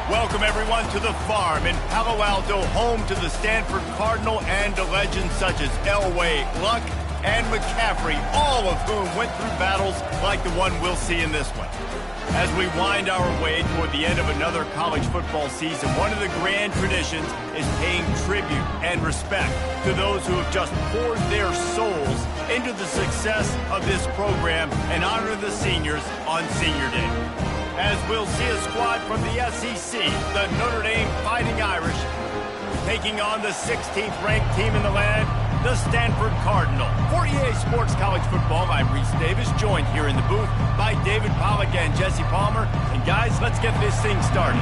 Welcome, everyone, to the farm in Palo Alto, home to the Stanford Cardinal and to legends such as Elway, Luck, and McCaffrey, all of whom went through battles like the one we'll see in this one. As we wind our way toward the end of another college football season, one of the grand traditions is paying tribute and respect to those who have just poured their souls into the success of this program and honor the seniors on Senior Day. As we'll see a squad from the SEC, the Notre Dame Fighting Irish, taking on the 16th ranked team in the land, the Stanford Cardinal. For EA Sports College Football, I'm Reese Davis, joined here in the booth by David Pollack and Jesse Palmer. And guys, let's get this thing started.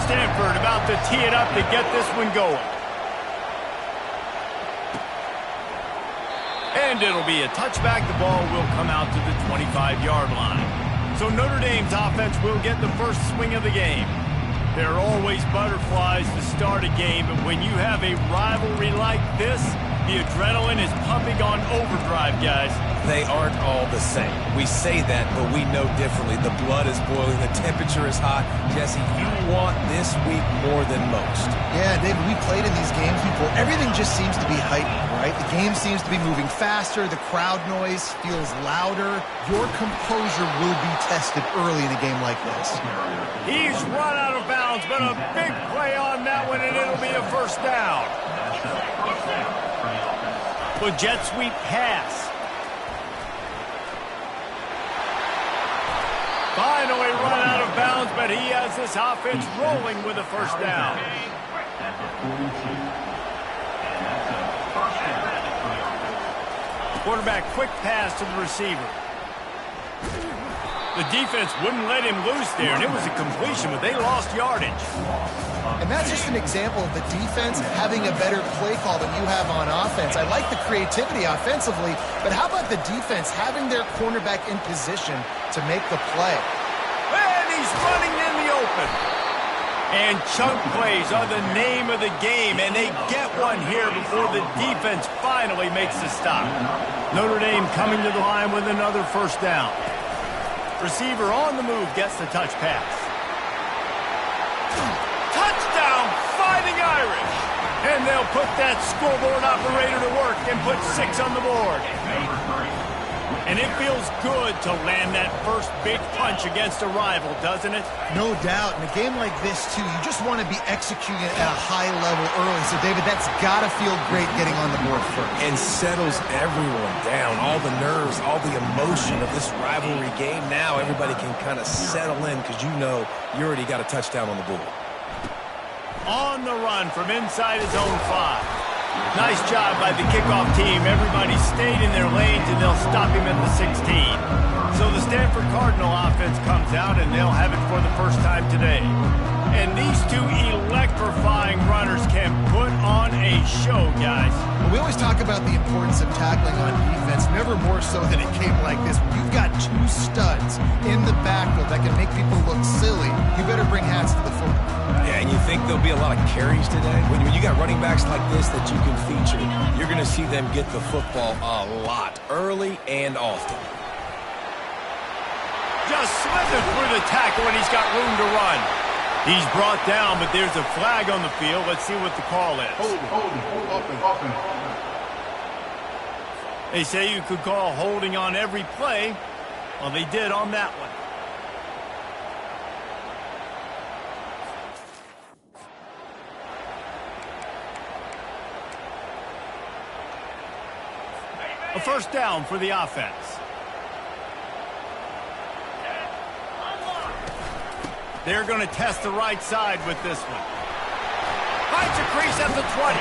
Stanford about to tee it up to get this one going. And it'll be a touchback. The ball will come out to the 25-yard line. So Notre Dame's offense will get the first swing of the game. There are always butterflies to start a game, but when you have a rivalry like this, the adrenaline is pumping on overdrive, guys. They aren't all the same. We say that, but we know differently. The blood is boiling. The temperature is hot. Jesse, you want this week more than most. Yeah, David, we played in these games before. Everything just seems to be heightened, right? The game seems to be moving faster. The crowd noise feels louder. Your composure will be tested early in a game like this. He's run out of bounds, but a big play on that one, and it'll be a first down. A jet sweep pass. Finally run out of bounds, but he has this offense rolling with a first down. Quarterback quick pass to the receiver. The defense wouldn't let him loose there, and it was a completion, but they lost yardage. And that's just an example of the defense having a better play call than you have on offense. I like the creativity offensively, but how about the defense having their cornerback in position to make the play? And he's running in the open. And chunk plays are the name of the game, and they get one here before the defense finally makes the stop. Notre Dame coming to the line with another first down. Receiver on the move gets the touch pass. Touchdown, Fighting Irish! And they'll put that scoreboard operator to work and put 6 on the board. And it feels good to land that first big punch against a rival, doesn't it? No doubt. In a game like this, too, you just want to be executing it at a high level early. So, David, that's got to feel great getting on the board first. And settles everyone down. All the nerves, all the emotion of this rivalry game. Now everybody can kind of settle in because you know you already got a touchdown on the board. On the run from inside his own 5. Nice job by the kickoff team. Everybody stayed in their lanes, and they'll stop him at the 16. So the Stanford Cardinal offense comes out, and they'll have it for the first time today. And these two electrifying runners can put on a show, guys. Well, we always talk about the importance of tackling on defense, never more so than a game like this. When you've got 2 studs in the backfield that can make people look silly, you better bring hats to the football. Yeah, and you think there'll be a lot of carries today? When you got running backs like this that you can feature, you're going to see them get the football a lot, early and often. Just slithered through the tackle, and he's got room to run. He's brought down, but there's a flag on the field. Let's see what the call is. Hold, open. They say you could call holding on every play. Well, they did on that one. A first down for the offense. They're going to test the right side with this one. Finds a crease at the 20.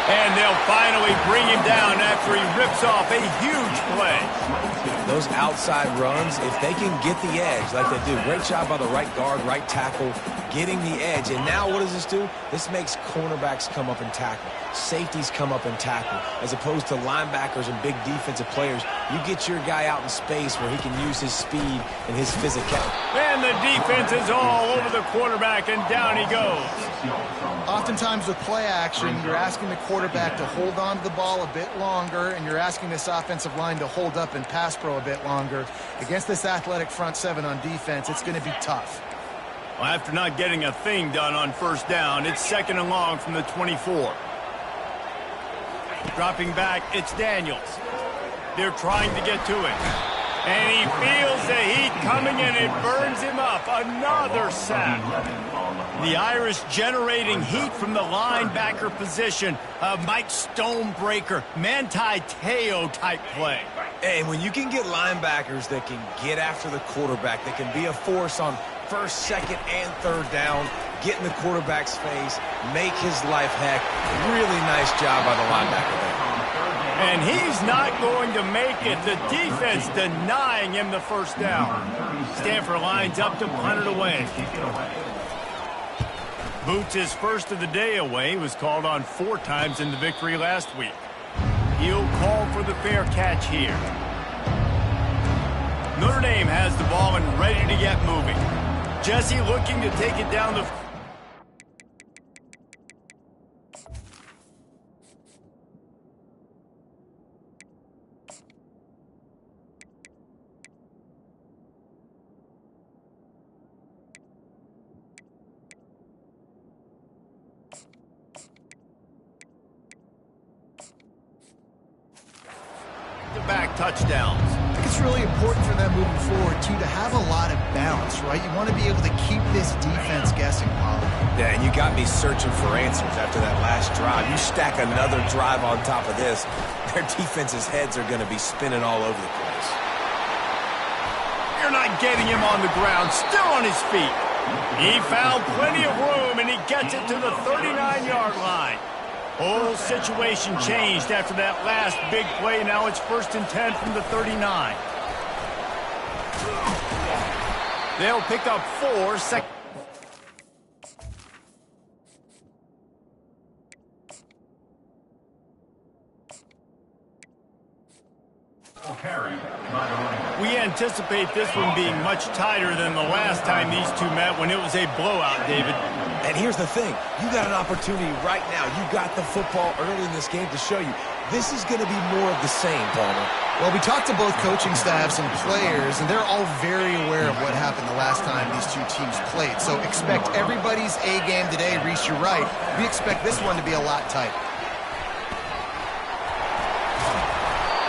And they'll finally bring him down after he rips off a huge play. Those outside runs, if they can get the edge like they do, great job by the right guard, right tackle, getting the edge. And now what does this do? This makes cornerbacks come up and tackle. Safeties come up and tackle. As opposed to linebackers and big defensive players, you get your guy out in space where he can use his speed and his physicality. And the defense is all over the quarterback, and down he goes. Oftentimes with play action, you're asking the quarterback to hold on to the ball a bit longer, and you're asking this offensive line to hold up and pass pro a bit longer. Against this athletic front seven on defense, it's going to be tough. Well, after not getting a thing done on first down, it's 2nd and long from the 24. Dropping back, it's Daniels. They're trying to get to him. And he feels the heat coming and it burns him up. Another sack. The Irish generating heat from the linebacker position. A Mike Stonebreaker, Manti Te'o type play. And when you can get linebackers that can get after the quarterback, that can be a force on 1st, 2nd, and 3rd down, get in the quarterback's face, make his life heck. Really nice job by the linebacker there. And he's not going to make it. The defense denying him the first down. Stanford lines up to punt it away. Boots his first of the day away. He was called on 4 times in the victory last week. He'll call for the fair catch here. Notre Dame has the ball and ready to get moving. Jesse looking to take it down the... back touchdowns. I think it's really important for them moving forward, too, to have a lot of balance, right? You want to be able to keep this defense guessing, Paulo. Yeah, and you got me searching for answers after that last drive. You stack another drive on top of this, their defense's heads are going to be spinning all over the place. You're not getting him on the ground, still on his feet. He found plenty of room, and he gets it to the 39-yard line. Whole situation changed after that last big play. Now it's 1st and 10 from the 39. They'll pick up 4. We anticipate this one being much tighter than the last time these two met when it was a blowout, David. And here's the thing. You got an opportunity right now. You got the football early in this game to show you. This is going to be more of the same, Palmer. Well, we talked to both coaching staffs and players, and they're all very aware of what happened the last time these two teams played. So expect everybody's A game today. Reese, you're right. We expect this one to be a lot tighter.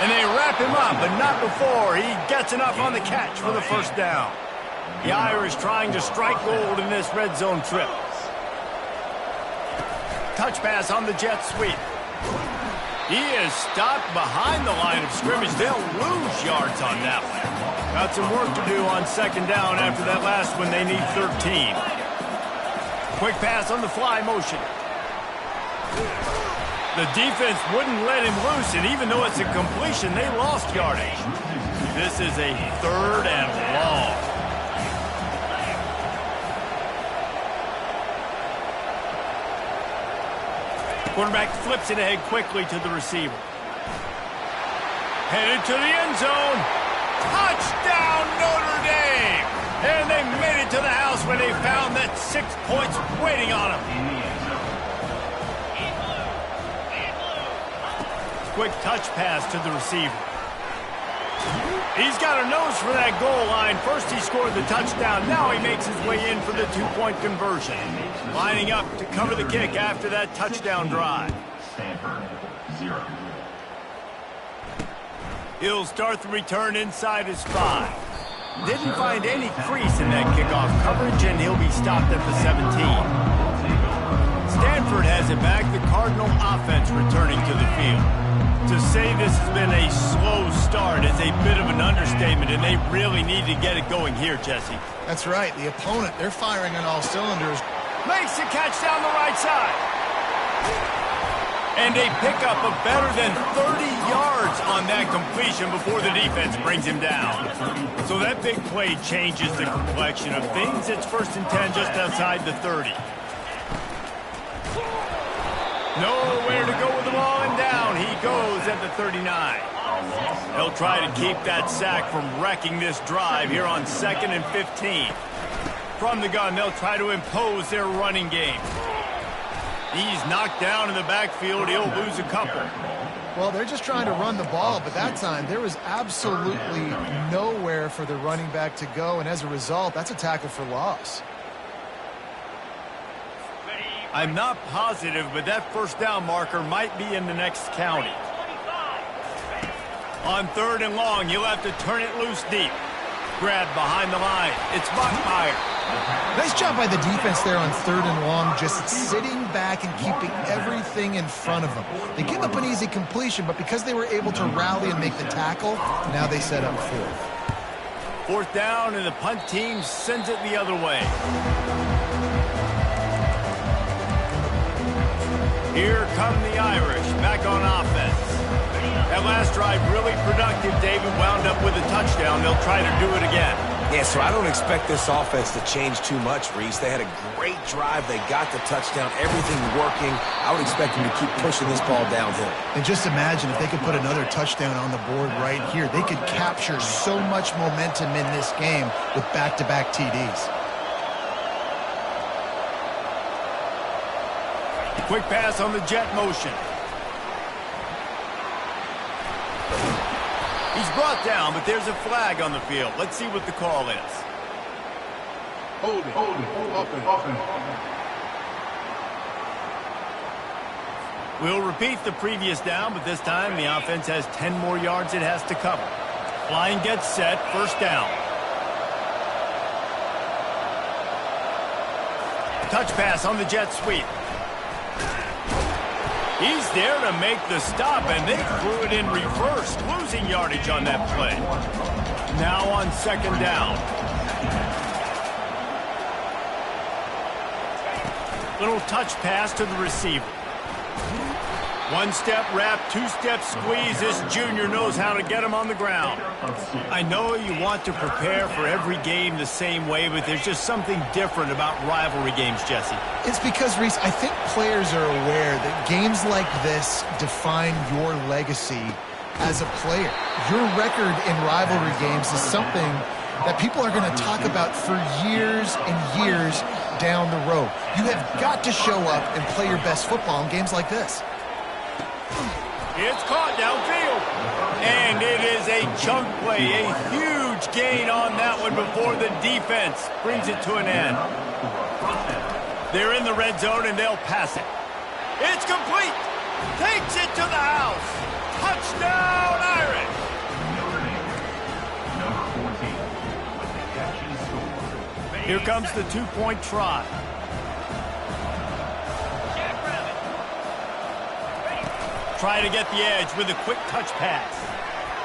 And they wrap him up, but not before he gets enough on the catch for the first down. The Irish trying to strike gold in this red zone trip. Touch pass on the jet sweep. He is stopped behind the line of scrimmage. They'll lose yards on that one. Got some work to do on 2nd down after that last one. They need 13. Quick pass on the fly motion. The defense wouldn't let him loose, and even though it's a completion, they lost yardage. This is a 3rd and long. Quarterback flips it ahead quickly to the receiver. Headed to the end zone. Touchdown, Notre Dame! And they made it to the house when they found that 6 points waiting on them. Quick touch pass to the receiver. He's got a nose for that goal line. First he scored the touchdown. Now he makes his way in for the 2-point conversion. Lining up to cover the kick after that touchdown drive. He'll start the return inside his 5. Didn't find any crease in that kickoff coverage, and he'll be stopped at the 17. Stanford has it back. The Cardinal offense returning to the field. To say this has been a slow start is a bit of an understatement, and they really need to get it going here, Jesse. That's right. The opponent, they're firing on all cylinders. Makes the catch down the right side. And they pick up a better than 30 yards on that completion before the defense brings him down. So that big play changes the complexion of things. It's 1st and 10 just outside the 30. Nowhere to go with the ball, and down he goes at the 39. They'll try to keep that sack from wrecking this drive here on 2nd and 15. From the gun, they'll try to impose their running game. He's knocked down in the backfield. He'll lose a couple. Well, they're just trying to run the ball, but that time there was absolutely nowhere for the running back to go, and as a result, that's a tackle for loss. I'm not positive, but that first down marker might be in the next county. On 3rd and long, you'll have to turn it loose deep. Grab behind the line. It's Buckmeyer. Nice job by the defense there on 3rd and long, just sitting back and keeping everything in front of them. They give up an easy completion, but because they were able to rally and make the tackle, now they set up 4th. 4th down, and the punt team sends it the other way. Here come the Irish, back on offense. That last drive really productive. David wound up with a touchdown. They'll try to do it again. Yeah, so I don't expect this offense to change too much, Reese. They had a great drive. They got the touchdown. Everything working. I would expect them to keep pushing this ball downhill. And just imagine if they could put another touchdown on the board right here. They could capture so much momentum in this game with back-to-back TDs. Quick pass on the jet motion. He's brought down, but there's a flag on the field. Let's see what the call is. Hold it, offense. We'll repeat the previous down, but this time the offense has 10 more yards it has to cover. Line gets set, 1st down. Touch pass on the jet sweep. He's there to make the stop, and they threw it in reverse, losing yardage on that play. Now on 2nd down. Little touch pass to the receiver. 1-step wrap, 2-step squeeze. This junior knows how to get him on the ground. I know you want to prepare for every game the same way, but there's just something different about rivalry games, Jesse. It's because, Reese, I think players are aware that games like this define your legacy as a player. Your record in rivalry games is something that people are going to talk about for years and years down the road. You have got to show up and play your best football in games like this. It's caught downfield. And it is a chunk play, a huge gain on that one before the defense brings it to an end. They're in the red zone, and they'll pass it. It's complete. Takes it to the house. Touchdown, Irish. Here comes the 2-point try. Try to get the edge with a quick touch pass.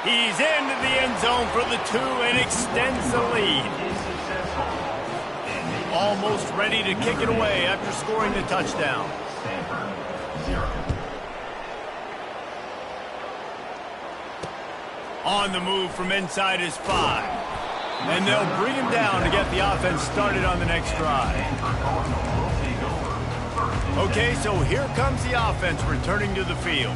He's into the end zone for the 2 and extends the lead. Almost ready to kick it away after scoring the touchdown. On the move from inside his 5. And they'll bring him down to get the offense started on the next drive. Okay, so here comes the offense returning to the field.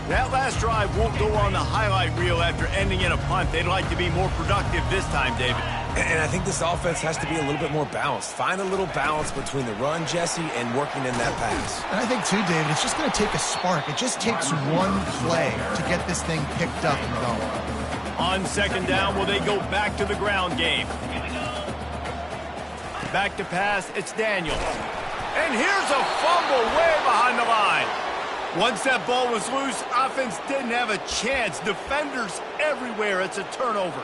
That last drive won't go on the highlight reel after ending in a punt. They'd like to be more productive this time, David. And I think this offense has to be a little bit more balanced. Find a little balance between the run, Jesse, and working in that pass. And I think, too, David, it's just going to take a spark. It just takes one play to get this thing picked up and going. On 2nd down, will they go back to the ground game? Back to pass, it's Daniel. And here's a fumble way behind the line. Once that ball was loose, offense didn't have a chance. Defenders everywhere. It's a turnover.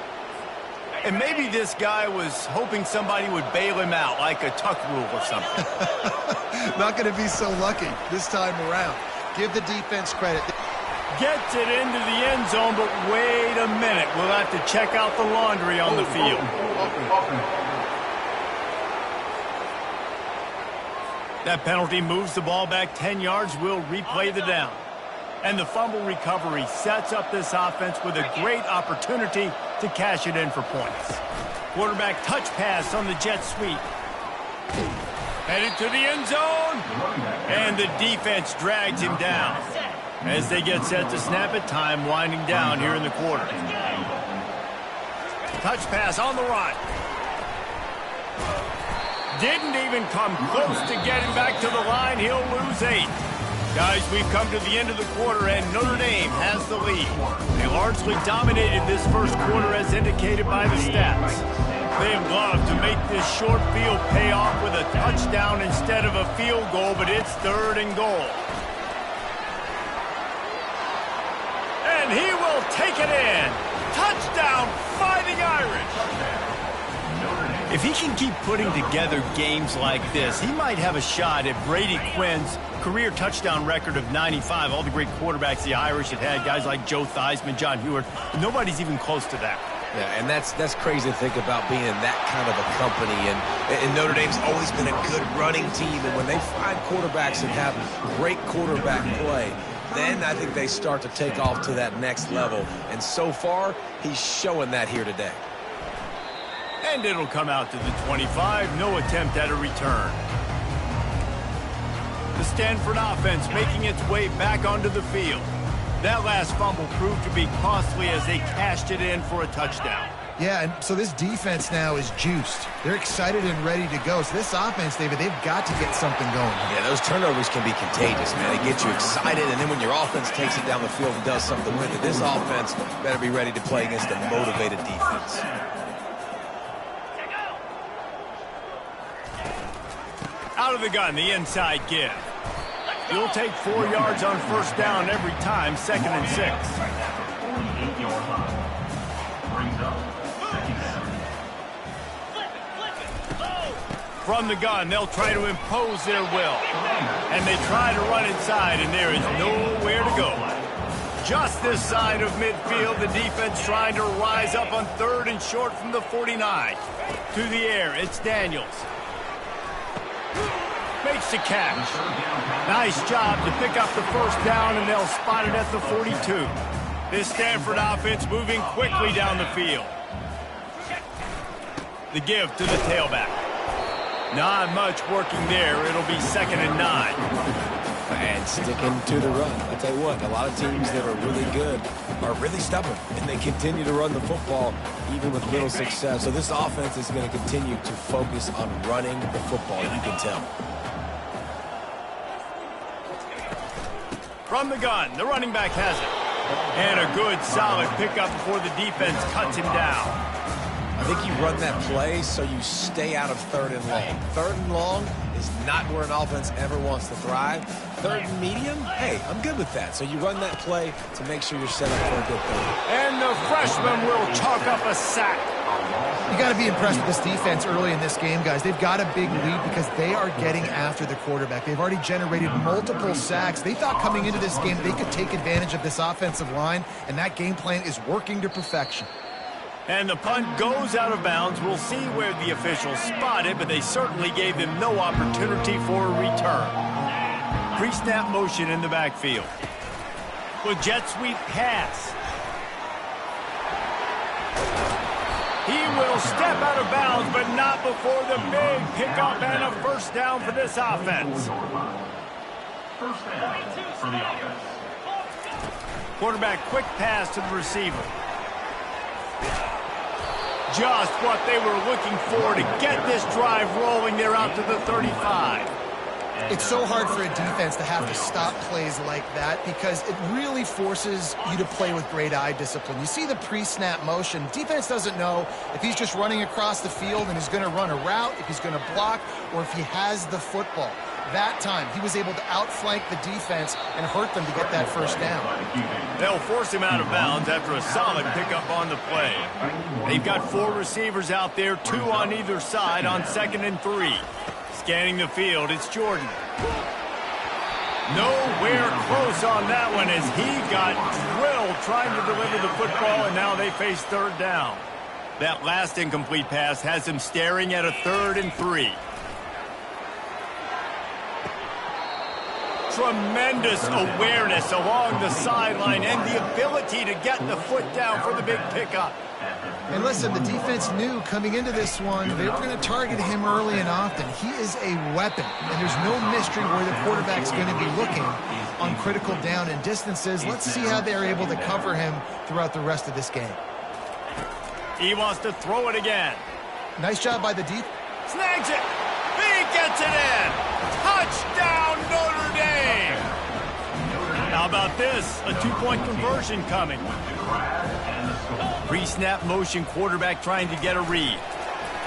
And maybe this guy was hoping somebody would bail him out, like a tuck rule or something. Not going to be so lucky this time around. Give the defense credit. Gets it into the end zone, but wait a minute. We'll have to check out the laundry on the field. That penalty moves the ball back 10 yards. We'll replay the down. And the fumble recovery sets up this offense with a great opportunity to cash it in for points. Quarterback touch pass on the jet sweep. Headed to the end zone. And the defense drags him down. As they get set to snap it, time winding down here in the quarter. Touch pass on the run. Didn't even come close to getting back to the line. He'll lose 8. Guys, we've come to the end of the quarter, and Notre Dame has the lead. They largely dominated this first quarter as indicated by the stats. They love to make this short field pay off with a touchdown instead of a field goal, but it's 3rd and goal. And he will take it in. Touchdown, Fighting Irish. If he can keep putting together games like this, he might have a shot at Brady Quinn's career touchdown record of 95. All the great quarterbacks the Irish have had, guys like Joe Theismann, John Hewart, nobody's even close to that. Yeah, and that's crazy to think about being in that kind of a company. And Notre Dame's always been a good running team. And when they find quarterbacks and have great quarterback play, then I think they start to take off to that next level. And so far, he's showing that here today. And it'll come out to the 25. No attempt at a return. The Stanford offense making its way back onto the field. That last fumble proved to be costly as they cashed it in for a touchdown. Yeah, and so this defense now is juiced. They're excited and ready to go. So this offense, David, they've got to get something going. Yeah, those turnovers can be contagious, man. They get you excited, and then when your offense takes it down the field and does something with it, this offense better be ready to play against a motivated defense. Out of the gun, the inside give. You'll take 4 yards on 1st down every time, 2nd and 6. From the gun, they'll try to impose their will. And they try to run inside, and there is nowhere to go. Just this side of midfield, the defense trying to rise up on 3rd and short from the 49. To the air, it's Daniels. Makes the catch. Nice job to pick up the 1st down, and they'll spot it at the 42. This Stanford offense moving quickly down the field. The give to the tailback. Not much working there. It'll be 2nd and 9. And sticking to the run. I'll tell you what, a lot of teams that are really good are really stubborn, and they continue to run the football even with little success. So this offense is going to continue to focus on running the football, you can tell. From the gun, the running back has it. And a good, solid pickup before the defense cuts him down. I think you run that play so you stay out of 3rd and long. 3rd and long is not where an offense ever wants to thrive. 3rd and medium, hey, I'm good with that. So you run that play to make sure you're set up for a good thing. And the freshman will chalk up a sack. You got to be impressed with this defense early in this game, guys. They've got a big lead because they are getting after the quarterback. They've already generated multiple sacks. They thought coming into this game they could take advantage of this offensive line, and that game plan is working to perfection. And the punt goes out of bounds. We'll see where the officials spot it, but they certainly gave them no opportunity for a return. Pre-snap motion in the backfield. With jet sweep pass. He will step out of bounds, but not before the big pickup and a 1st down for this offense. 1st down for the offense. Quarterback quick pass to the receiver. Just what they were looking for to get this drive rolling. They're out to the 35. It's so hard for a defense to have to stop plays like that because it really forces you to play with great eye discipline. You see the pre-snap motion. Defense doesn't know if he's just running across the field and he's going to run a route, if he's going to block, or if he has the football. That time, he was able to outflank the defense and hurt them to get that 1st down. They'll force him out of bounds after a solid pickup on the play. They've got 4 receivers out there, 2 on either side on 2nd and 3. Scanning the field, it's Jordan. Nowhere close on that one as he got drilled trying to deliver the football, and now they face 3rd down. That last incomplete pass has him staring at a 3rd and 3. Tremendous awareness along the sideline and the ability to get the foot down for the big pickup. And listen, the defense knew coming into this one, they were going to target him early and often. He is a weapon, and there's no mystery where the quarterback's going to be looking on critical down and distances. Let's see how they're able to cover him throughout the rest of this game. He wants to throw it again. Nice job by the deep. Snags it. He gets it in. Touchdown, Notre Dame. How about this? A 2-point conversion coming. Pre-snap motion, quarterback trying to get a read.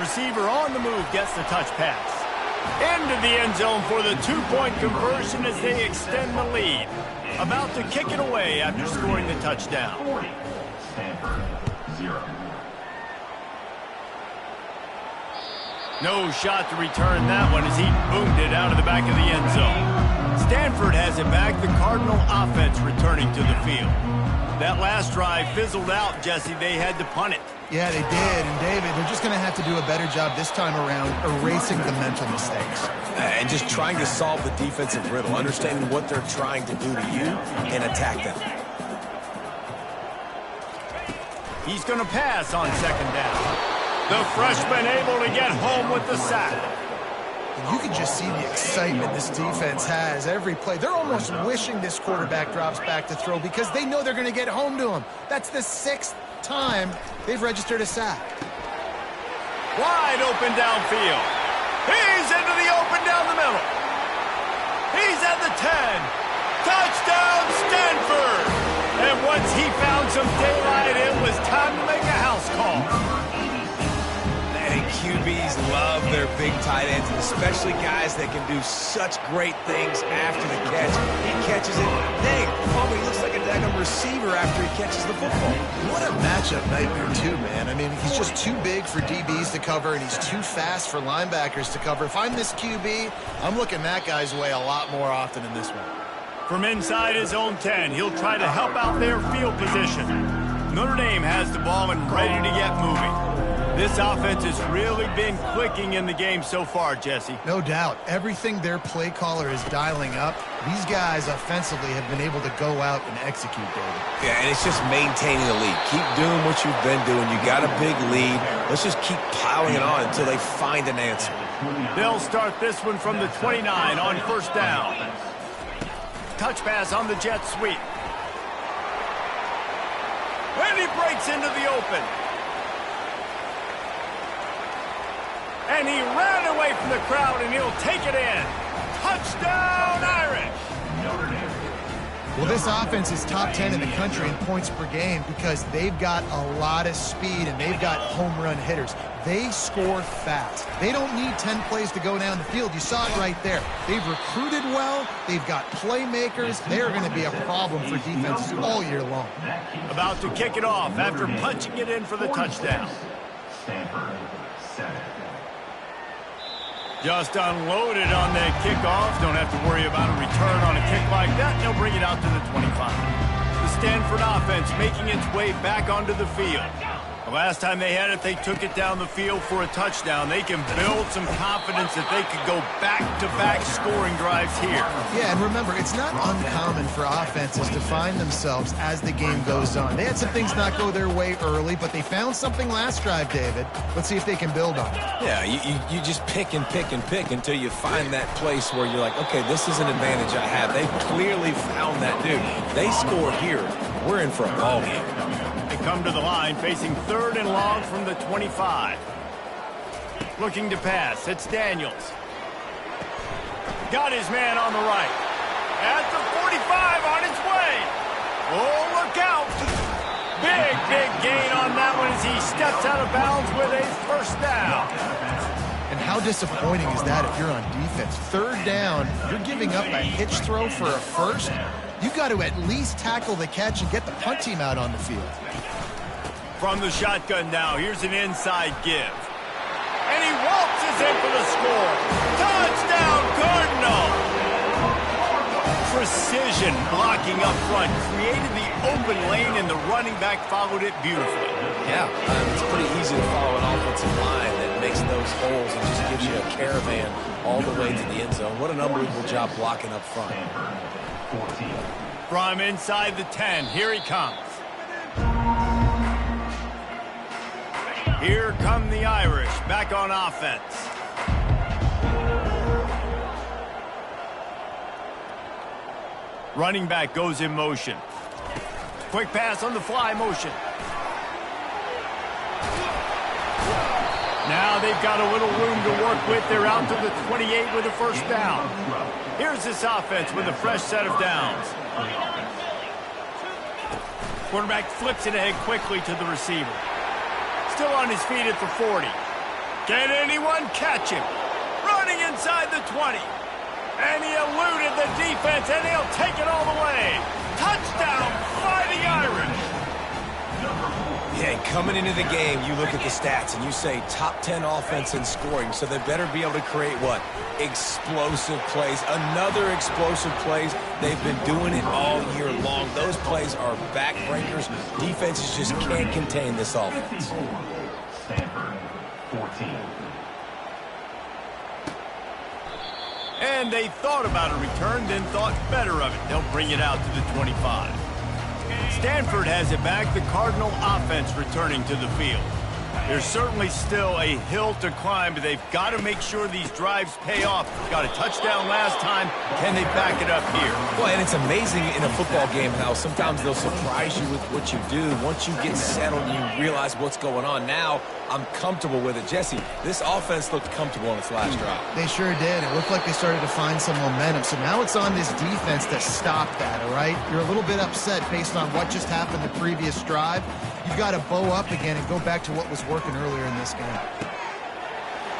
Receiver on the move gets the touch pass. Into the end zone for the two-point conversion as they extend the lead. About to kick it away after scoring the touchdown. 40, Stanford, 0. No shot to return that one as he boomed it out of the back of the end zone. Stanford has it back. The Cardinal offense returning to the field. That last drive fizzled out, Jesse. They had to punt it. Yeah, they did. And, David, they're just going to have to do a better job this time around erasing the mental mistakes. And just trying to solve the defensive riddle, understanding what they're trying to do to you and attack them. He's going to pass on second down. The freshman able to get home with the sack. You can just see the excitement this defense has every play. They're almost wishing this quarterback drops back to throw because they know they're going to get home to him. That's the 6th time they've registered a sack. Wide open downfield. He's into the open down the middle. He's at the 10. Touchdown, Stanford. And once he found some daylight, it was time to make a house call. QBs love their big tight ends, and especially guys that can do such great things after the catch. He catches it. Dang, he looks like a daggum receiver after he catches the football. What a matchup nightmare, too, man. I mean, he's just too big for DBs to cover, and he's too fast for linebackers to cover. If I'm this QB, I'm looking that guy's way a lot more often in this one. From inside his own 10, he'll try to help out their field position. Notre Dame has the ball and ready to get moving. This offense has really been clicking in the game so far, Jesse. No doubt. Everything their play caller is dialing up, these guys offensively have been able to go out and execute, David. Yeah, and it's just maintaining the lead. Keep doing what you've been doing. You got a big lead. Let's just keep piling it on until they find an answer. They'll start this one from the 29 on first down. Touch pass on the jet sweep. And he breaks into the open. And he ran away from the crowd, and he'll take it in. Touchdown, Irish! Well, this offense is top 10 in the country in points per game because they've got a lot of speed and they've got home run hitters. They score fast. They don't need 10 plays to go down the field. You saw it right there. They've recruited well. They've got playmakers. They're going to be a problem for defenses all year long. About to kick it off after punching it in for the touchdown. Stanford, 7. Just unloaded on that kickoff. Don't have to worry about a return on a kick like that. They'll bring it out to the 25. The Stanford offense making its way back onto the field. The last time they had it, they took it down the field for a touchdown. They can build some confidence that they could go back-to-back scoring drives here. Yeah, and remember, it's not uncommon for offenses to find themselves as the game goes on. They had some things not go their way early, but they found something last drive, David. Let's see if they can build on it. Yeah, you just pick and pick and pick until you find that place where you're like, okay, this is an advantage I have. They clearly found that, dude. They scored here. We're in for a ball game. They come to the line facing 3rd and long from the 25. Looking to pass. It's Daniels. Got his man on the right. At the 45 on its way. Oh, look out. Big gain on that one as he steps out of bounds with a first down. And how disappointing is that if you're on defense? 3rd down, you're giving up a hitch throw for a first. You've got to at least tackle the catch and get the punt team out on the field. From the shotgun now, here's an inside give. And he waltzes in for the score. Touchdown, Cardinal! Precision blocking up front, created the open lane, and the running back followed it beautifully. Yeah, it's pretty easy to follow an offensive line that makes those holes and just gives you a caravan all the way to the end zone. What an unbelievable job blocking up front. 14. From inside the 10, here he comes. Here come the Irish, back on offense. Running back goes in motion. Quick pass on the fly motion. Now they've got a little room to work with. They're out to the 28 with a first down. Here's this offense with a fresh set of downs. Quarterback flips it ahead quickly to the receiver. Still on his feet at the 40. Can anyone catch him? Running inside the 20. And he eluded the defense, and he'll take it all the way. Touchdown, Fighting Irish. Yeah, and coming into the game, you look at the stats and you say top 10 offense in scoring, so they better be able to create what? Explosive plays. Another explosive plays. They've been doing it all year long. Those plays are backbreakers. Defenses just can't contain this offense. Stanford, 14. And they thought about a return, then thought better of it. They'll bring it out to the 25. Stanford has it back. The Cardinal offense returning to the field. There's certainly still a hill to climb, but they've got to make sure these drives pay off. Got a touchdown last time. Can they back it up here? Well, and it's amazing in a football game how sometimes they'll surprise you with what you do. Once you get settled, you realize what's going on. Now, I'm comfortable with it. Jesse, this offense looked comfortable on its last drive. They sure did. It looked like they started to find some momentum. So now it's on this defense to stop that, all right? You're a little bit upset based on what just happened the previous drive. You've got to bow up again and go back to what was working earlier in this game.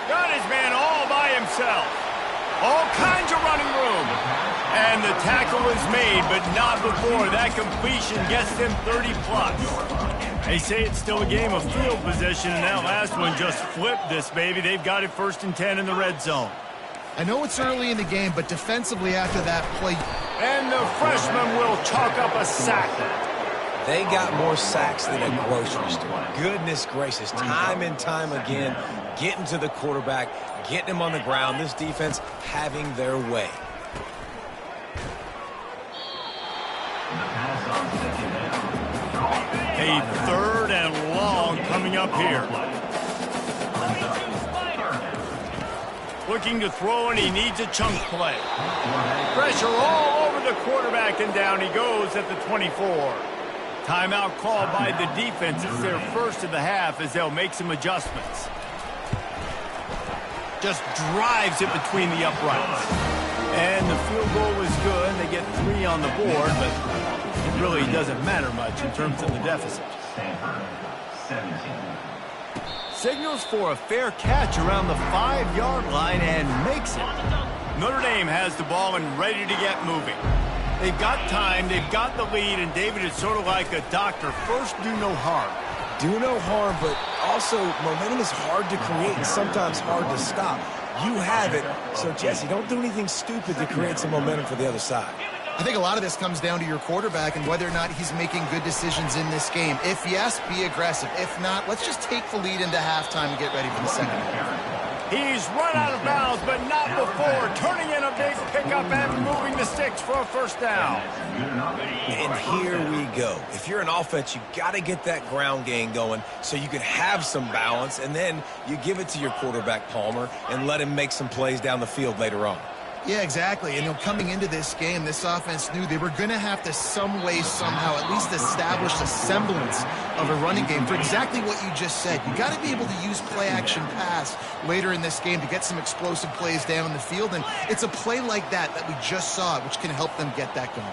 Got his man all by himself. All kinds of running room. And the tackle is made, but not before that completion gets them 30+. They say it's still a game of field position, and that last one just flipped this baby. They've got it 1st and 10 in the red zone. I know it's early in the game, but defensively after that play... And the freshman will chalk up a sack. They got more sacks than a grocery store. Goodness gracious, time and time again, getting to the quarterback, getting him on the ground. This defense having their way. A 3rd and long coming up here. Looking to throw, and he needs a chunk play. Pressure all over the quarterback, and down he goes at the 24. Timeout called by the defense. It's their first of the half as they'll make some adjustments. Just drives it between the uprights. And the field goal was good. They get 3 on the board, but it really doesn't matter much in terms of the deficit. Stanford, 17. Signals for a fair catch around the 5-yard line and makes it. Notre Dame has the ball and ready to get moving. They've got time, they've got the lead, and David is sort of like a doctor. First, do no harm. Do no harm, but also momentum is hard to create and sometimes hard to stop. You have it, so Jesse, don't do anything stupid to create some momentum for the other side. I think a lot of this comes down to your quarterback and whether or not he's making good decisions in this game. If yes, be aggressive. If not, let's just take the lead into halftime and get ready for the second half. He's run out of bounds, but not before. Turning in a big pickup and moving the sticks for a 1st down. And here we go. If you're an offense, you got to get that ground game going so you can have some balance, and then you give it to your quarterback, Palmer, and let him make some plays down the field later on. Yeah, exactly. And coming into this game, this offense knew they were going to have to some way, somehow, at least establish a semblance of a running game for exactly what you just said. You got to be able to use play-action pass later in this game to get some explosive plays down the field. And it's a play like that we just saw, which can help them get that going.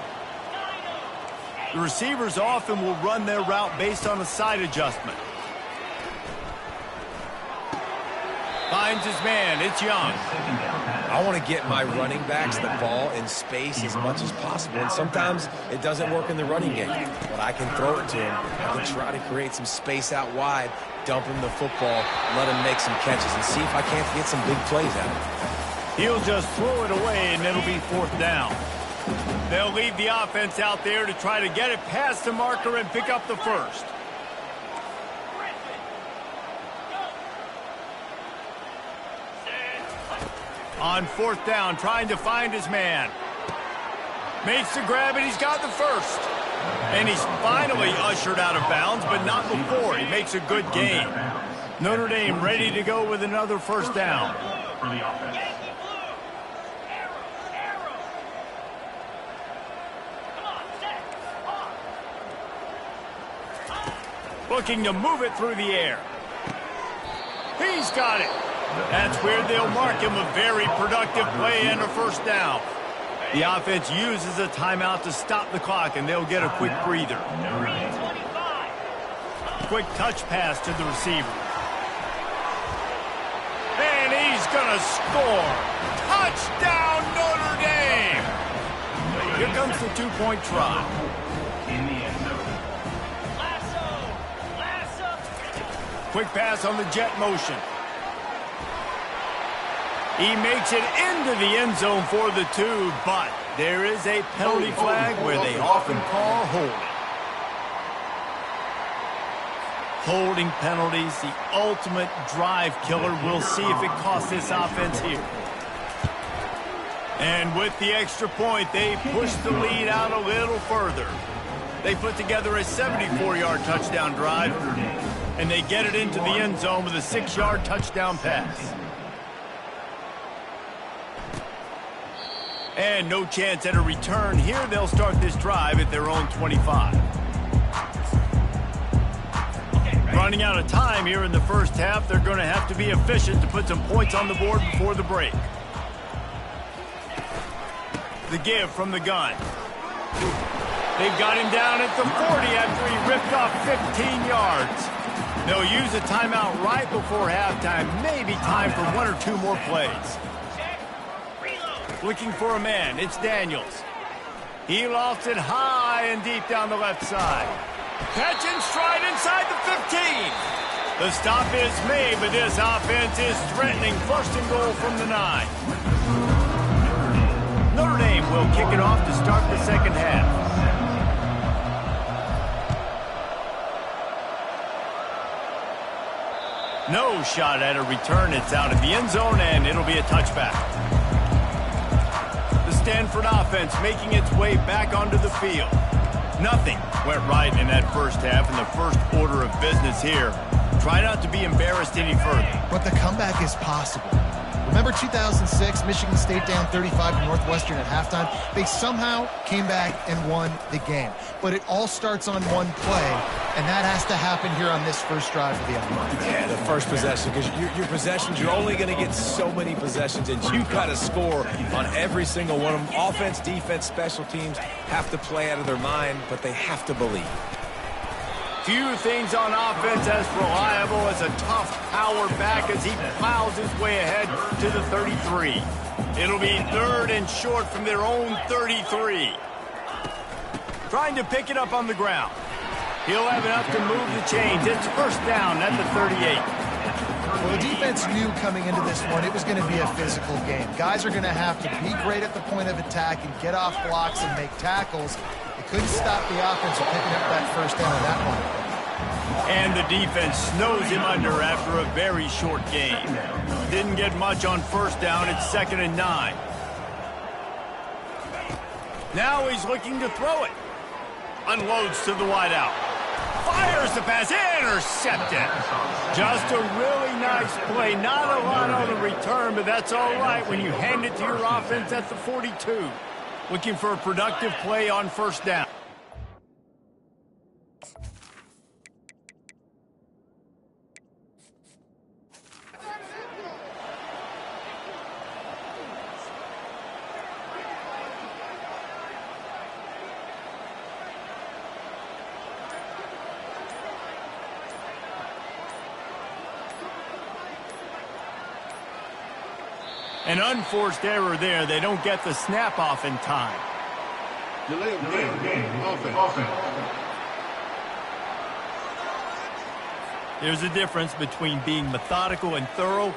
The receivers often will run their route based on a side adjustment. Finds his man. It's Young. I want to get my running backs the ball in space as much as possible, and sometimes it doesn't work in the running game, but I can throw it to him. I can try to create some space out wide, dump him the football, let him make some catches, and see if I can't get some big plays out of him. He'll just throw it away, and it'll be 4th down. They'll leave the offense out there to try to get it past the marker and pick up the 1st. On 4th down, trying to find his man. Makes the grab, and he's got the 1st. And he's finally ushered out of bounds, but not before. He makes a good gain. Notre Dame ready to go with another 1st down. For the offense. Looking to move it through the air. He's got it. That's where they'll mark him a very productive play and a 1st down. The offense uses a timeout to stop the clock, and they'll get a quick breather. Quick touch pass to the receiver. gonna score. Touchdown, Notre Dame. Here comes the two-point try. In the end zone. Quick pass on the jet motion. He makes it into the end zone for the 2, but there is a penalty flag where they often call holding. Holding penalties, the ultimate drive killer. We'll see if it costs this offense here. And with the extra point, they push the lead out a little further. They put together a 74-yard touchdown drive, and they get it into the end zone with a 6-yard touchdown pass. And no chance at a return here. They'll start this drive at their own 25. Running out of time here in the first half. They're going to have to be efficient to put some points on the board before the break. The give from the gun. They've got him down at the 40 after he ripped off 15 yards. They'll use a timeout right before halftime. Maybe time for 1 or 2 more plays. Looking for a man. It's Daniels. He lofts it high and deep down the left side. Catch and stride inside the 15. The stop is made, but this offense is threatening. First and goal from the 9. Notre Dame will kick it off to start the second half. No shot at a return. It's out of the end zone, and it'll be a touchback. The Stanford offense making its way back onto the field. Nothing went right in that first half, and the first order of business here. Try not to be embarrassed any further. But the comeback is possible. Remember 2006, Michigan State down 35 to Northwestern at halftime? They somehow came back and won the game. But it all starts on one play, and that has to happen here on this first drive of the offense. Yeah, the first possession, because your possessions, you're only going to get so many possessions, and you've got to score on every single one of them. Offense, defense, special teams have to play out of their mind, but they have to believe. Few things on offense as reliable as a tough power back as he plows his way ahead to the 33. It'll be 3rd and short from their own 33. Trying to pick it up on the ground. He'll have enough to move the chains. It's first down at the 38. Well, the defense knew coming into this one it was going to be a physical game. Guys are going to have to be great at the point of attack and get off blocks and make tackles. They couldn't stop the offense from picking up that first down at that point. And the defense snows him under after a very short game. Didn't get much on first down. It's 2nd and 9. Now he's looking to throw it. Unloads to the wideout. Fires the pass. Intercepted. Just a really nice play. Not a lot on the return, but that's all right when you hand it to your offense at the 42. Looking for a productive play on first down. An unforced error there. They don't get the snap off in time. Delay of game. Offense. There's a difference between being methodical and thorough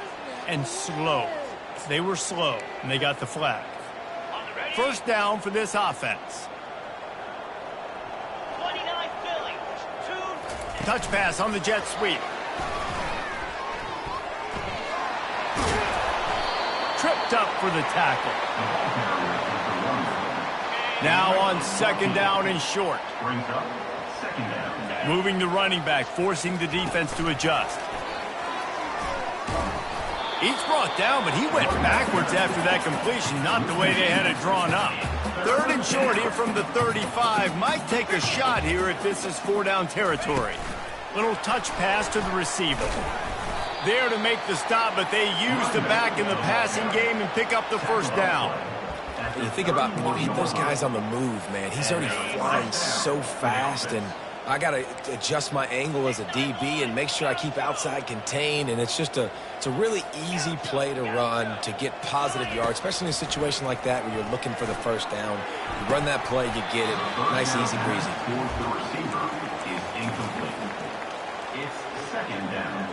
and slow. They were slow, and they got the flag. First down for this offense. 29 Philly. Touch pass on the jet sweep. Tripped up for the tackle. Now on 2nd down and short. Brings up 2nd down. Moving the running back, forcing the defense to adjust. He's brought down, but he went backwards after that completion, not the way they had it drawn up. 3rd and short here from the 35. Might take a shot here if this is 4-down territory. Little touch pass to the receiver. There to make the stop, but they use the back in the passing game and pick up the first down. You think about when you hit those guys on the move, man, he's already flying so fast, and I got to adjust my angle as a DB and make sure I keep outside contained, and it's a really easy play to run to get positive yards, especially in a situation like that where you're looking for the first down. You run that play, you get it. Nice, easy breezy. The receiver is incomplete. It's second down.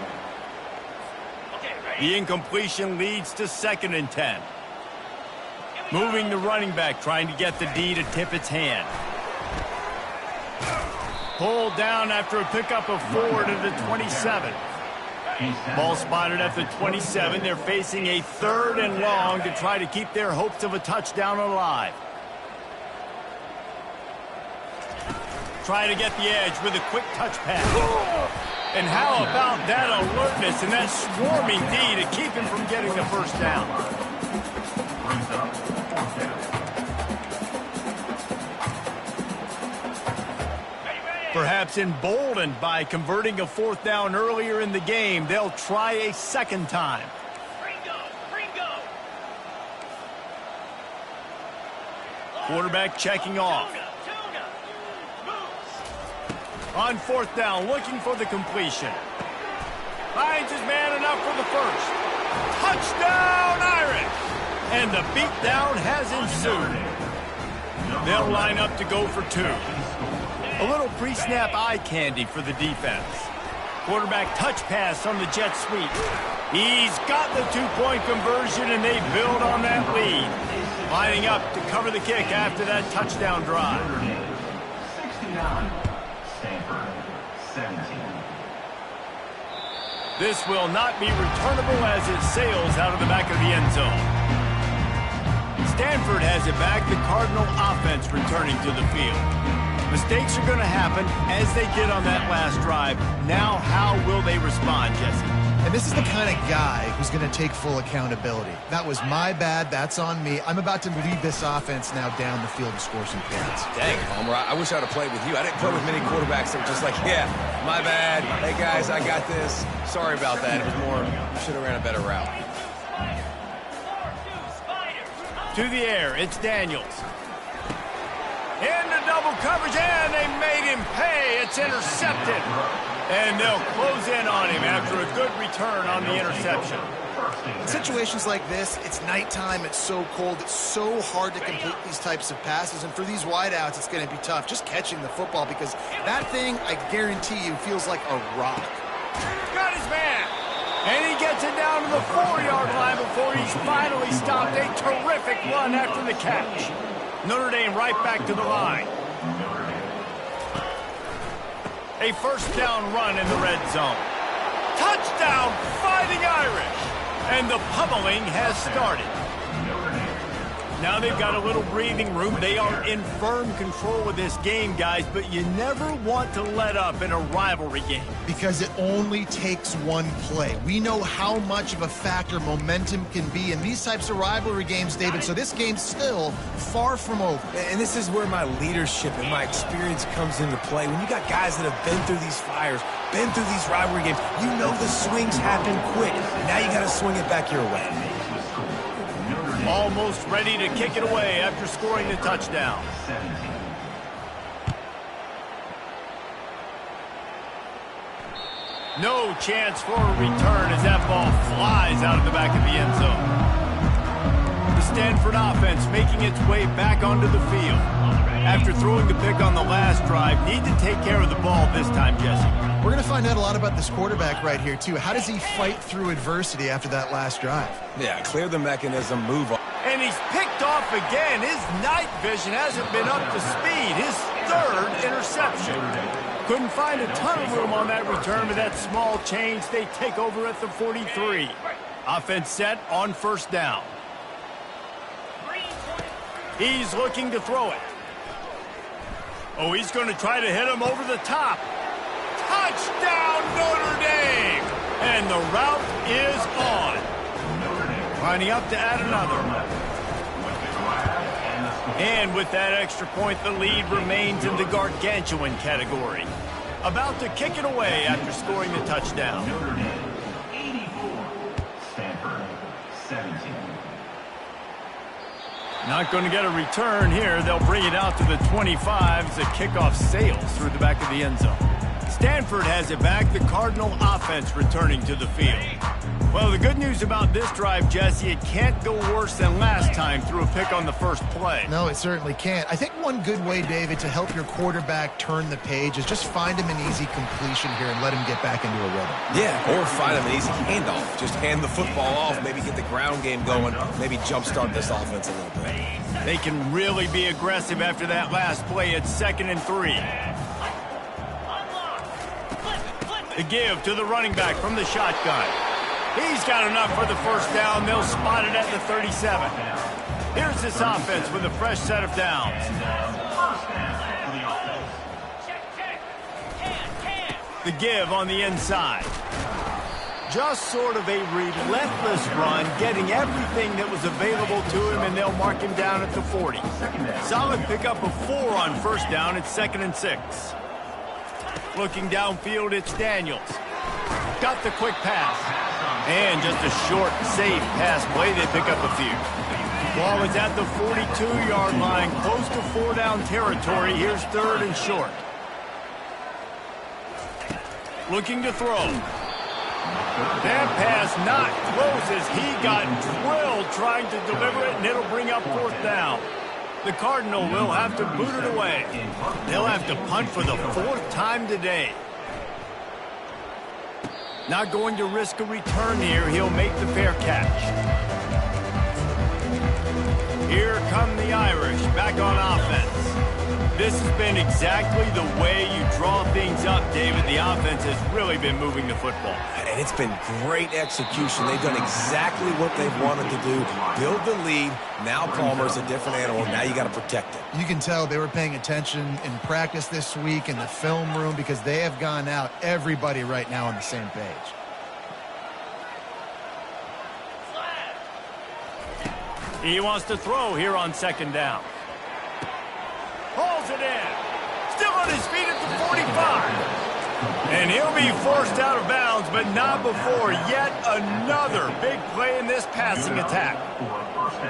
The incompletion leads to 2nd and 10. Moving the running back, trying to get the D to tip its hand. Pulled down after a pickup of 4 to the 27. Ball spotted at the 27. They're facing a 3rd and long to try to keep their hopes of a touchdown alive. Trying to get the edge with a quick touch pass. And how about that alertness and that swarming D to keep him from getting the first down? Brings up fourth down. Perhaps emboldened by converting a 4th down earlier in the game, they'll try a 2nd time. Quarterback checking off. On 4th down, looking for the completion. Finds his man enough for the first. Touchdown, Irish! And the beatdown has ensued. They'll line up to go for 2. A little pre-snap eye candy for the defense. Quarterback touch pass on the jet sweep. He's got the 2-point conversion, and they build on that lead. Lining up to cover the kick after that touchdown drive. 69. Stanford 17. This will not be returnable as it sails out of the back of the end zone. Stanford has it back. The Cardinal offense returning to the field. Mistakes are going to happen as they did on that last drive. Now, how will they respond, Jesse? And this is the kind of guy who's going to take full accountability. That was my bad. That's on me. I'm about to lead this offense now down the field to score some points. Dang, Homer, I wish I'd have played with you. I didn't play with many quarterbacks that were just like, yeah, my bad. Hey, guys, I got this. Sorry about that. It was more, should have ran a better route. To the air, it's Daniels. Into double coverage, and they made him pay. It's intercepted. And they'll close in on him after a good return on the interception. In situations like this, it's nighttime, it's so cold, it's so hard to complete these types of passes. And for these wideouts, it's going to be tough just catching the football because that thing, I guarantee you, feels like a rock. Got his man. And he gets it down to the 4-yard line before he's finally stopped. A terrific run after the catch. Notre Dame right back to the line. A first down run in the red zone. Touchdown, Fighting Irish. And the pummeling has started. Now they've got a little breathing room. They are in firm control of this game, guys, but you never want to let up in a rivalry game. Because it only takes one play. We know how much of a factor momentum can be in these types of rivalry games, David, so this game's still far from over. And this is where my leadership and my experience comes into play. When you got guys that have been through these fires, been through these rivalry games, you know the swings happen quick. Now you got to swing it back your way. Almost ready to kick it away after scoring the touchdown. No chance for a return as that ball flies out of the back of the end zone. The Stanford offense making its way back onto the field. After throwing the pick on the last drive, need to take care of the ball this time, Jesse. We're going to find out a lot about this quarterback right here, too. How does he fight through adversity after that last drive? Yeah, clear the mechanism, move on. And he's picked off again. His night vision hasn't been up to speed. His 3rd interception. Couldn't find a ton of room on that return with that small change. They take over at the 43. Offense set on first down. He's looking to throw it. Oh, he's going to try to hit him over the top. Touchdown, Notre Dame! And the route is on. Lining up to add another. And with that extra point, the lead remains in the gargantuan category. About to kick it away after scoring the touchdown. Notre Dame 84, Stanford 17. Not going to get a return here. They'll bring it out to the 25 as the kickoff sails through the back of the end zone. Stanford has it back. The Cardinal offense returning to the field. Well, the good news about this drive, Jesse, it can't go worse than last time through a pick on the first play. No, it certainly can't. I think one good way, David, to help your quarterback turn the page is just find him an easy completion here and let him get back into a rhythm. Yeah, or find him an easy handoff. Just hand the football off, maybe get the ground game going, maybe jumpstart this offense a little bit. They can really be aggressive after that last play at 2nd and 3. The give to the running back from the shotgun. He's got enough for the first down. They'll spot it at the 37. Here's this offense with a fresh set of downs. The give on the inside. Just sort of a relentless run, getting everything that was available to him, and they'll mark him down at the 40. Solid pickup of 4 on first down at 2nd and 6. Looking downfield, it's Daniels. Got the quick pass. And just a short, safe pass play. They pick up a few. Ball is at the 42-yard line, close to 4-down territory. Here's 3rd and short. Looking to throw. That pass not close as he got drilled trying to deliver it, and it'll bring up 4th down. The Cardinal will have to boot it away. They'll have to punt for the 4th time today. Not going to risk a return here. He'll make the fair catch. Here come the Irish back on offense. This has been exactly the way you draw things up, David. The offense has really been moving the football. And it's been great execution. They've done exactly what they've wanted to do. Build the lead. Now Palmer's a different animal. Now you got to protect it. You can tell they were paying attention in practice this week in the film room because they have gone out, everybody right now on the same page. He wants to throw here on 2nd down. Pulls it in. Still on his feet at the 45. And he'll be forced out of bounds, but not before yet another big play in this passing attack.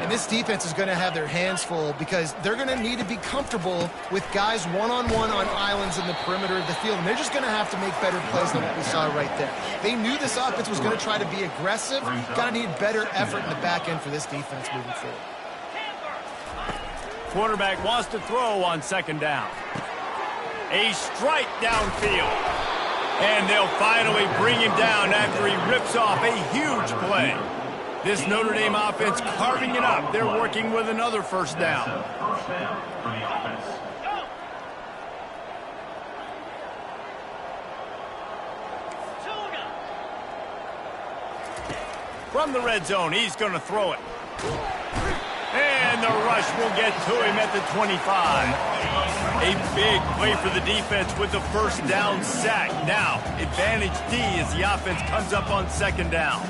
And this defense is going to have their hands full because they're going to need to be comfortable with guys one-on-one on islands in the perimeter of the field. And they're just going to have to make better plays than what we saw right there. They knew this offense was going to try to be aggressive. Got to need better effort in the back end for this defense moving forward. Quarterback wants to throw on 2nd down. A strike downfield. And they'll finally bring him down after he rips off a huge play. This Notre Dame offense carving it up. They're working with another first down. From the red zone, he's going to throw it. And the rush will get to him at the 25. A big play for the defense with the first down sack. Now, advantage D as the offense comes up on 2nd down.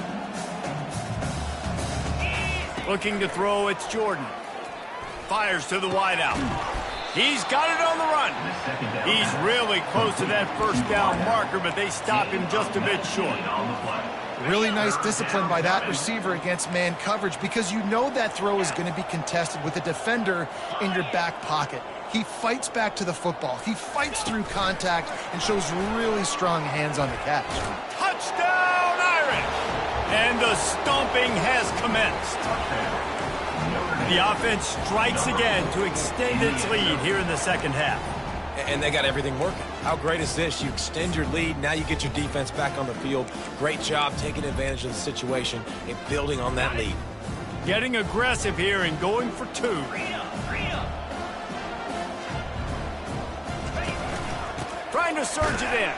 Looking to throw, it's Jordan. Fires to the wideout. He's got it on the run. He's really close to that first down marker, but they stop him just a bit short. Really nice discipline by that receiver against man coverage because you know that throw is going to be contested with a defender in your back pocket. He fights back to the football. He fights through contact and shows really strong hands on the catch. Touchdown, Irish! And the stomping has commenced. The offense strikes again to extend its lead here in the 2nd half. And they got everything working. How great is this? You extend your lead. Now you get your defense back on the field. Great job taking advantage of the situation and building on that lead. Getting aggressive here and going for 2. Trying to surge it in.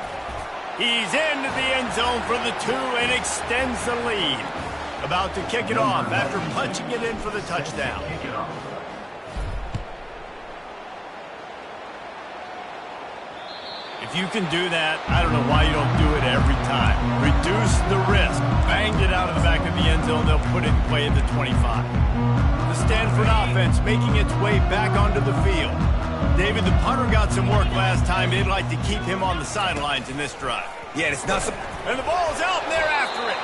He's into the end zone for the 2 and extends the lead. About to kick it off after punching it in for the touchdown. If you can do that, I don't know why you don't do it every time. Reduce the risk. Banged it out of the back of the end zone. They'll put it in play at the 25. The Stanford offense making its way back onto the field. David, the punter got some work last time. They'd like to keep him on the sidelines in this drive. Yeah, it's not... And the ball's out, and they're after it.